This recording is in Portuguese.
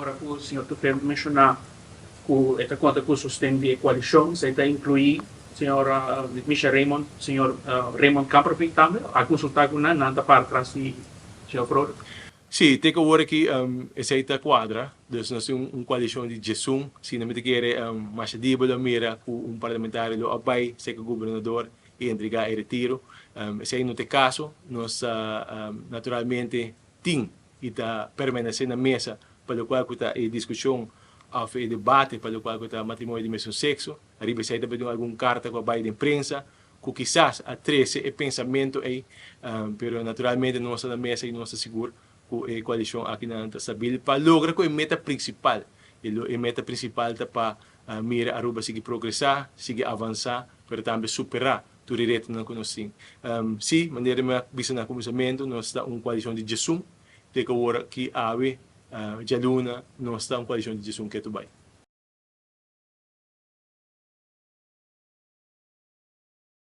Ora que o senhor Tufel mencionar que esta conta que sustenta a coalição, se está incluir senhor Michel Raymond, senhor Raymond Kamperveen também, a consultar com nada para trás de senhor Frode. Sim, tem que ver que essa é a quadra, então nós temos uma coalição de gestão, se não me quer mais díbula mira com parlamentar do abai, se que o governador e entregar o retiro, esse aí não tem caso, nós naturalmente tem e está permanecendo na mesa para o qual está a discussão of e debate para o qual está matrimônio de mesmo sexo, arriba se aí também alguma carta com a baia de imprensa, que quizás a 13 é pensamento aí, pero naturalmente não está na mesa e não está seguro a coalição aqui na Antasabil para lograr que a meta principal. A meta principal é para mira Aruba seguir progressar, seguir avançar, mas também superar o direito que nós temos. Sim, maneira mais vista no começamento, nós temos uma coalição de gestão, que agora que a Jaluna, nós temos uma coalição de gestão que é Dubai.